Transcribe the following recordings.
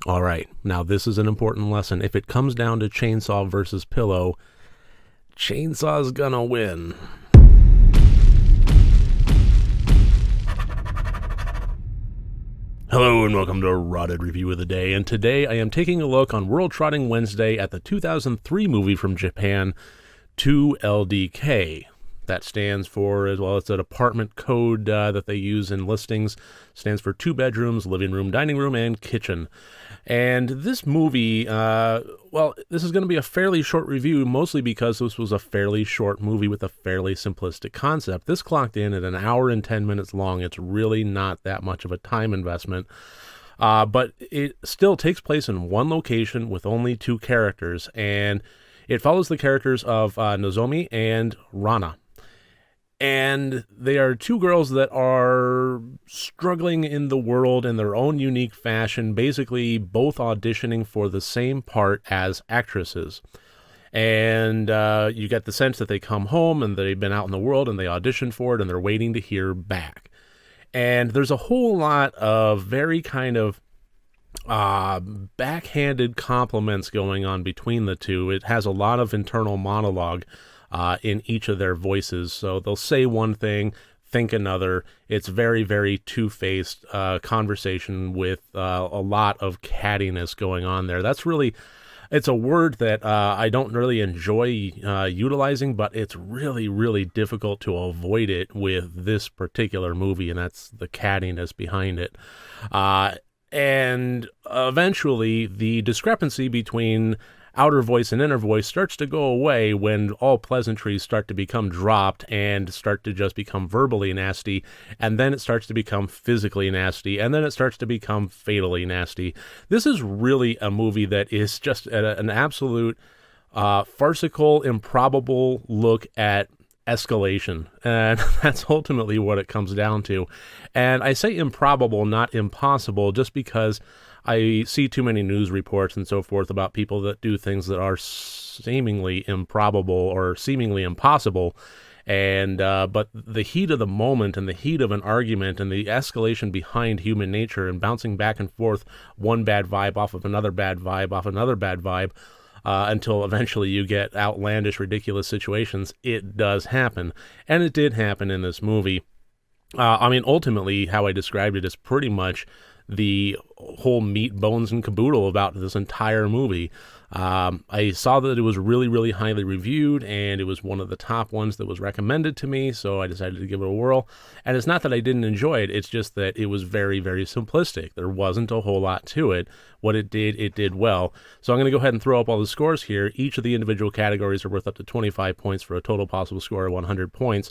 All right, now this is an important lesson. If it comes down to chainsaw versus pillow, chainsaw's gonna win. Hello and welcome to Rotted Review of the Day, and today I am taking a look on World Trotting Wednesday at the 2003 movie from Japan, 2LDK. That stands for, as well, it's an apartment code that they use in listings. Stands for 2 bedrooms, living room, dining room, and kitchen. And this movie, this is going to be a fairly short review, mostly because this was a fairly short movie with a fairly simplistic concept. This clocked in at an hour and 10 minutes long. It's really not that much of a time investment. But it still takes place in one location with only 2 characters. And it follows the characters of Nozomi and Rana. And they are 2 girls that are struggling in the world in their own unique fashion, basically both auditioning for the same part as actresses. And you get the sense that they come home and they've been out in the world and they auditioned for it and they're waiting to hear back. And there's a whole lot of very kind of backhanded compliments going on between the 2. It has a lot of internal monologue in each of their voices. So they'll say one thing, think another. It's very, very two-faced conversation with a lot of cattiness going on there. That's really, it's a word that I don't really enjoy utilizing, but it's really, really difficult to avoid it with this particular movie, and that's the cattiness behind it. And eventually, the discrepancy between outer voice and inner voice starts to go away when all pleasantries start to become dropped and start to just become verbally nasty, and then it starts to become physically nasty, and then it starts to become fatally nasty. This is really a movie that is just an absolute farcical, improbable look at escalation, and that's ultimately what it comes down to. And I say improbable, not impossible, just because I see too many news reports and so forth about people that do things that are seemingly improbable or seemingly impossible. And but the heat of the moment and the heat of an argument and the escalation behind human nature and bouncing back and forth, one bad vibe off of another bad vibe off another bad vibe, until eventually you get outlandish, ridiculous situations, it does happen. And it did happen in this movie. Ultimately, how I described it is pretty much the whole meat, bones, and caboodle about this entire movie. I saw that it was really, really highly reviewed, and it was one of the top ones that was recommended to me, so I decided to give it a whirl. And it's not that I didn't enjoy it, it's just that it was very, very simplistic. There wasn't a whole lot to it. What it did well. So I'm going to go ahead and throw up all the scores here. Each of the individual categories are worth up to 25 points for a total possible score of 100 points.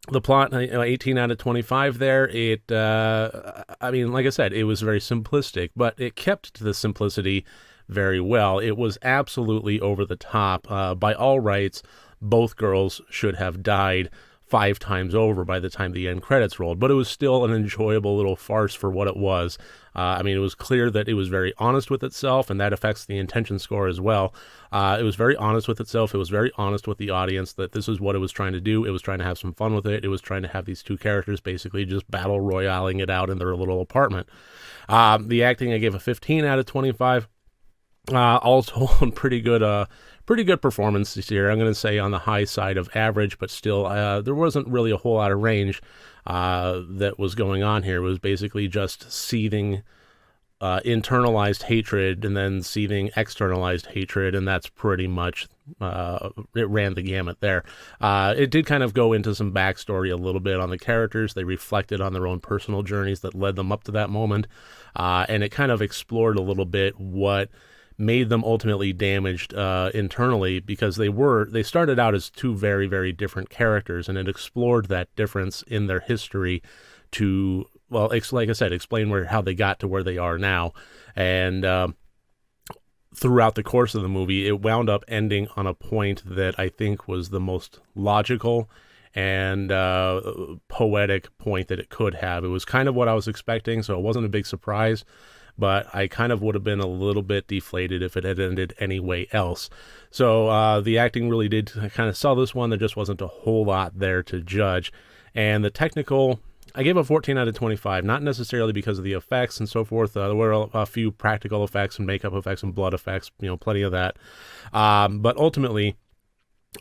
The plot, 18 out of 25 there. Like I said, it was very simplistic, but it kept to the simplicity very well. It was absolutely over the top. By all rights, both girls should have died 5 times over by the time the end credits rolled, but it was still an enjoyable little farce for what it was. It was clear that it was very honest with itself, and that affects the intention score as well. It was very honest with itself. It was very honest with the audience that this is what it was trying to do. It was trying to have some fun with it. It was trying to have these 2 characters basically just battle royaling it out in their little apartment. The acting, I gave a 15 out of 25. All told, pretty good performance this year. I'm going to say on the high side of average, but still, there wasn't really a whole lot of range that was going on here. It was basically just seething internalized hatred and then seething externalized hatred, and that's pretty much, it ran the gamut there. It did kind of go into some backstory a little bit on the characters. They reflected on their own personal journeys that led them up to that moment, and it kind of explored a little bit what made them ultimately damaged internally, because they started out as 2 very, very different characters, and it explored that difference in their history to, like I said, explain how they got to where they are now. And throughout the course of the movie, it wound up ending on a point that I think was the most logical and poetic point that it could have. It was kind of what I was expecting, so it wasn't a big surprise, but I kind of would have been a little bit deflated if it had ended any way else. So the acting really did kind of sell this one. There just wasn't a whole lot there to judge. And the technical I gave a 14 out of 25, not necessarily because of the effects and so forth. There were a few practical effects and makeup effects and blood effects, plenty of that. But ultimately,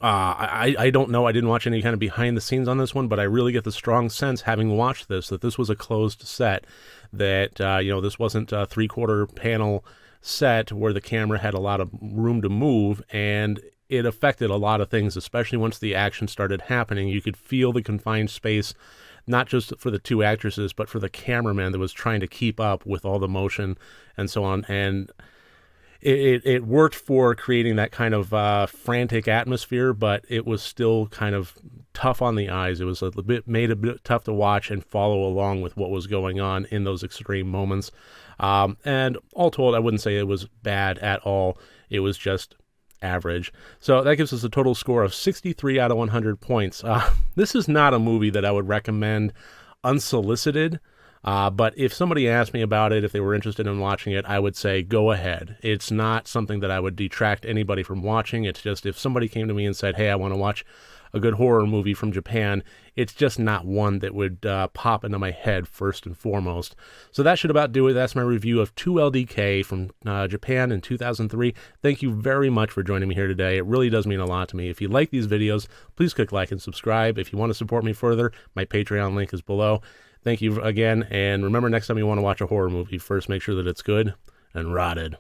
I don't know. I didn't watch any kind of behind the scenes on this one, but I really get the strong sense, having watched this, that this was a closed set, that, this wasn't a 3/4 panel set where the camera had a lot of room to move, and it affected a lot of things, especially once the action started happening. You could feel the confined space, not just for the two actresses, but for the cameraman that was trying to keep up with all the motion and so on. And it worked for creating that kind of frantic atmosphere, but it was still kind of tough on the eyes. It was made a bit tough to watch and follow along with what was going on in those extreme moments. And all told, I wouldn't say it was bad at all. It was just average. So that gives us a total score of 63 out of 100 points. This is not a movie that I would recommend unsolicited. But if somebody asked me about it, if they were interested in watching it, I would say go ahead. It's not something that I would detract anybody from watching. It's just if somebody came to me and said, hey, I want to watch a good horror movie from Japan, it's just not one that would pop into my head first and foremost. So that should about do it. That's my review of 2LDK from Japan in 2003. Thank you very much for joining me here today. It really does mean a lot to me. If you like these videos, please click like and subscribe. If you want to support me further, my Patreon link is below. Thank you again, and remember, next time you want to watch a horror movie, first make sure that it's good and rotted.